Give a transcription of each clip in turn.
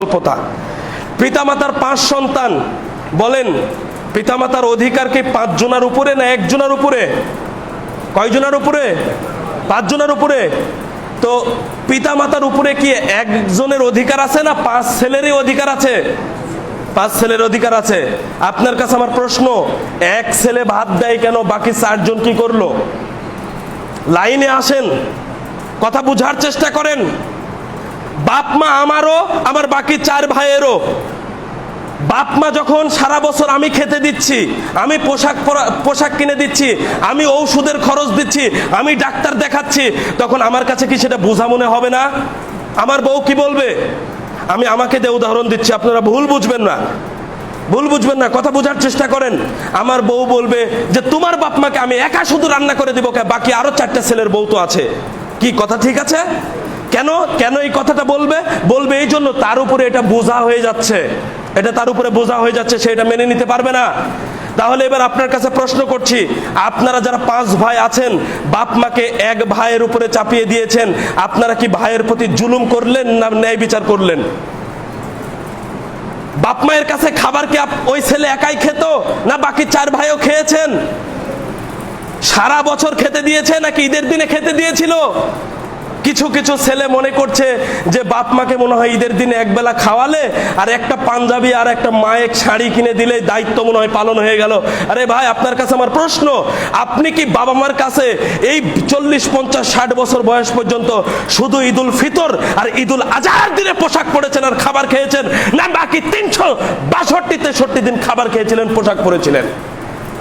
স্বল্পতা। পিতামাতার 5 সন্তান, বলেন পিতামাতার অধিকার কি 5 জনের উপরে না 1 জনের উপরে? কয়জনের উপরে? 5 জনের উপরে। তো পিতামাতার উপরে কি একজনের অধিকার আছে না 5 ছেলেরই অধিকার আছে? 5 ছেলের অধিকার আছে। আপনার কাছে আমার প্রশ্ন, এক ছেলে ভাত দেয় কেন, বাকি 4 জন কি করলো? লাইনে আসেন, কথা বুঝার চেষ্টা করেন। বাপ মা আমারও, আমার বাকি 4 ভাইয়েরও। বাপ মা যখন সারা বছর আমি খেতে দিচ্ছি, আমি পোশাক কিনে দিচ্ছি, আমি ঔষধের খরচ দিচ্ছি, আমি ডাক্তার দেখাচ্ছি, তখন আমার কাছে কি সেটা বোঝা মনে হবে না? আমার বউ কি বলবে? আমি আমাকে দিয়ে উদাহরণ দিচ্ছি, আপনারা ভুল বুঝবেন না, ভুল বুঝবেন না, কথা বোঝার চেষ্টা করেন। আমার বউ বলবে যে তোমার বাপ মাকে আমি একা শুধু রান্না করে দিব, বাকি আরো 4টা ছেলের বউ তো আছে। কি কথা ঠিক আছে? কেন কেন এই কথাটা বলবে? বলবে এই জন্য তার উপরে এটা বোঝা হয়ে যাচ্ছে, এটা তার উপরে বোঝা হয়ে যাচ্ছে, সে এটা মেনে নিতে পারবে না। তাহলে এবার আপনার কাছে প্রশ্ন করছি, আপনারা যারা 5 ভাই আছেন, বাপ মাকে এক ভাইয়ের উপরে চাপিয়ে দিয়েছেন, আপনারা কি ভাইয়ের প্রতি জুলুম করলেন না ন্যায় বিচার করলেন? বাপ মায়ের কাছে খাবার কি ওই ছেলে একাই খেত না বাকি 4 ভাইও খেয়েছেন? সারা বছর খেতে দিয়েছে নাকি ঈদের দিনে খেতে দিয়েছিল? কিছু কিছু ছেলে মনে করছে যে বাপ মাকে মনে হয় ঈদের দিনে একবেলা খাওয়ালে আর একটা পাঞ্জাবি আর একটা মায়ের শাড়ি কিনে দিলে দায়িত্ব মনে হয় পালন হয়ে গেল। আরে ভাই, আপনার কাছে আমার প্রশ্ন, আপনি কি বাবা মার কাছে এই 40, 50, 60 বছর বয়স পর্যন্ত শুধু ঈদুল ফিতর আর ঈদুল আজহার দিনে পোশাক পরেছেন আর খাবার খেয়েছেন, না বাকি 362 দিন খাবার খেয়েছিলেন, পোশাক পরেছিলেন?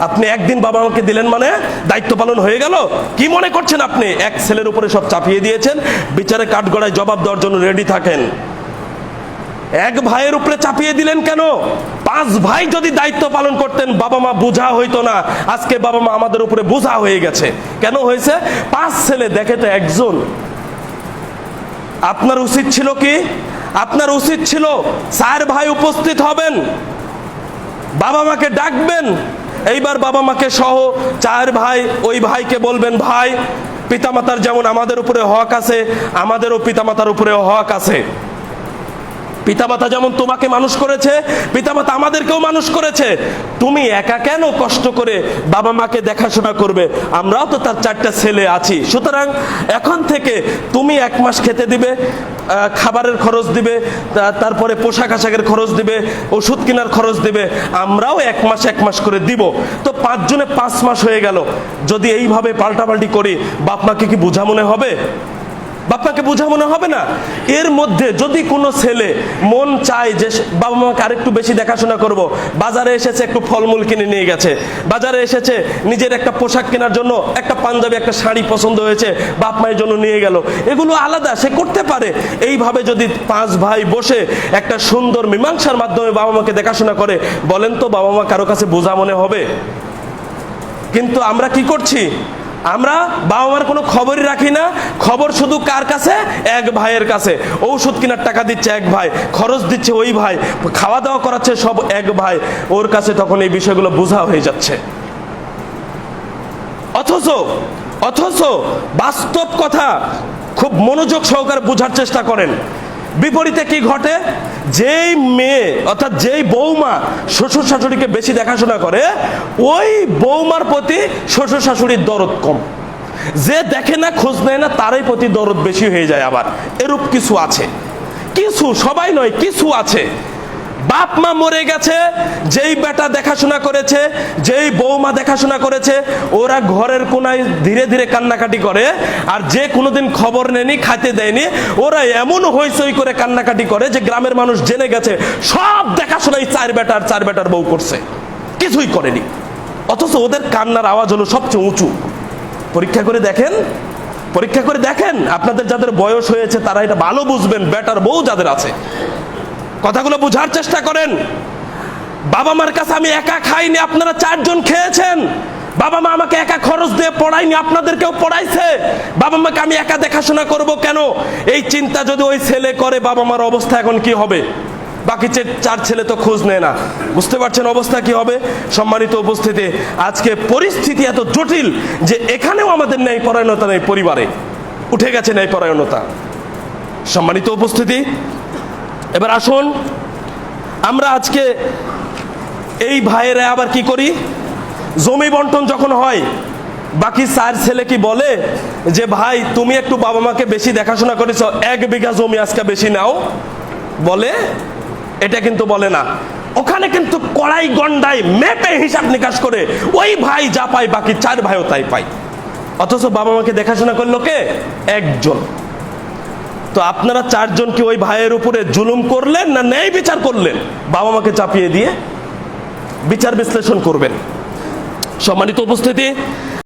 আপনি একদিন বাবা মাকে দিলেন মানে দায়িত্ব পালন হয়ে গেল? কি মনে করছেন আপনি? এক ছেলের উপরে সব চাপিয়ে দিয়েছেন, বিচারে কাঠগড়ায় জবাব দেওয়ার জন্য রেডি থাকেন। এক ভাইয়ের উপরে চাপিয়ে দিলেন কেন? 5 ভাই যদি দায়িত্ব পালন করতেন, বাবা মা বোঝা হইতো না। আজকে বাবা মা আমাদের উপরে বোঝা হয়ে গেছে। কেন হয়েছে? 5 ছেলে দেখে তো একজন। আপনার উচিত ছিল কি? আপনার উচিত ছিল 4 ভাই উপস্থিত হবেন, বাবা মাকে ডাকবেন। এইবার বাবা মাকে সহ 4 ভাই ওই ভাইকে বলবেন, ভাই পিতামাতার যেমন আমাদের উপরে হক আছে, আমাদেরও পিতামাতার উপরে হক আছে। পিতামাতা যেমন তোমাকে মানুষ করেছে, পিতামাতা আমাদেরকেও মানুষ করেছে। তুমি একা কেন কষ্ট করে বাবা মাকে দেখাশোনা করবে? আমরাও তো তার 4টা ছেলে আছি। সুতরাং এখন থেকে তুমি 1 মাস খেতে দিবে, খাবারের খরচ দিবে, তারপরে পোশাক আশাকের খরচ দিবে, ওষুধ কেনার খরচ দিবে, আমরাও 1 মাস করে দিব। তো 5 জনে 5 মাস হয়ে গেল। যদি এইভাবে পাল্টাপাল্টি করি, বাপ মাকে কি বোঝা মনে হবে? বাপ্পাকে বোঝা মনে হবে না? এর মধ্যে যদি কোনো ছেলে মন চায় যে বাবা মাকে আরেকটু বেশি দেখাশোনা করব, বাজারে এসেছে একটু ফলমূল কিনে নিয়ে গেছে, বাজারে এসেছে নিজের একটা পোশাক কেনার জন্য একটা পাঞ্জাবি একটা শাড়ি পছন্দ হয়েছে, বাপ মায়ের জন্য নিয়ে গেল, এগুলো আলাদা, সে করতে পারে। এইভাবে যদি 5 ভাই বসে একটা সুন্দর মীমাংসার মাধ্যমে বাবা মাকে দেখাশোনা করে, বলেন তো বাবা মা কারো কাছে বোঝা মনে হবে? কিন্তু আমরা কি করছি? আমরা বাবা মার কোনো খবরই রাখি না। খবর শুধু কার কাছে? এক ভাইয়ের কাছে। ঔষধ কেনার টাকা দিচ্ছে এক ভাই, খরচ দিচ্ছে ওই ভাই, খাওয়া দাওয়া করাচ্ছে সব এক ভাই। ওর কাছে তখন এই বিষয়গুলো বোঝা হয়ে যাচ্ছে। অথচ বাস্তব কথা খুব মনোযোগ সহকারে বোঝার চেষ্টা করেন। বিপরীতে কি ঘটে? যেই মেয়ে অর্থাৎ যেই বৌমা শ্বশুর শাশুড়িকে বেশি দেখাশোনা করে, ওই বৌমার প্রতি শ্বশুর শাশুড়ির দরদ কম। যে দেখে না, খোঁজ নেয় না, তারই প্রতি দরদ বেশি হয়ে যায়। আবার এরূপ কিছু আছে, কিছু, সবাই নয়, কিছু আছে। বাপ মা মরে গেছে, যেই বেটা দেখাশোনা করেছে, যেই বৌমা দেখাশোনা করেছে, ওরা ঘরের কোনায় ধীরে ধীরে কান্নাকাটি করে। আর যে কোনোদিন খবর নেয়নি, খাইতে দেয়নি, ওরা এমন হইচই করে কান্নাকাটি করে যে গ্রামের মানুষ জেনে গেছে সব দেখাশোনাই 4 বেটার বউ করছে, কিছুই করেনি। অথচ ওদের কান্নার আওয়াজ হলো সবচেয়ে উঁচু। পরীক্ষা করে দেখেন, পরীক্ষা করে দেখেন। আপনাদের যাদের বয়স হয়েছে তারা এটা ভালো বুঝবেন, বেটার বউ যাদের আছে। কথাগুলো বোঝার চেষ্টা করেন। বাবা মার কাছে আমি একা খাইনি, আপনারা 4 জন খেয়েছেন। বাবা মা আমাকে একা খরচ দিয়ে পড়ায়নি, আপনাদেরকেও পড়াইছে। বাবা মাকে আমি একা দেখাশোনা করব কেন? এই চিন্তা যদি ওই ছেলে করে, বাবা মার অবস্থা এখন কি হবে? বাকি 4 ছেলে তো খোঁজ নেয় না। বুঝতে পারছেন অবস্থা কি হবে? সম্মানিত উপস্থিতি, আজকে পরিস্থিতি এত জটিল যে এখানেও আমাদের ন্যায়পরায়ণতা নেই, পরিবারে উঠে গেছে ন্যায়পরায়ণতা। সম্মানিত উপস্থিতি, এবার আসুন আমরা আজকে এই ভাইয়েরা আবার কি করি, জমি বন্টন যখন হয় বাকি 4 ছেলে কি বলে যে ভাই তুমি একটু বাবা মাকে বেশি দেখাশোনা করেছ, 1 বিঘা জমি আজকে বেশি নাও, বলে? এটা কিন্তু বলে না। ওখানে কিন্তু কড়াই গন্ডায় মেপে হিসাব নিকাশ করে ওই ভাই যা পায় বাকি 4 ভাইও তাই পায়, অথচ বাবা মাকে দেখাশোনা করলো কে? একজন। তো আপনারা 4 জন কি ওই ভাইয়ের উপরে জুলুম করলেন না ন্যায় বিচার করলেন? বাবা মাকে চাপিয়ে দিয়ে বিচার বিশ্লেষণ করবেন। সম্মানিত উপস্থিতি,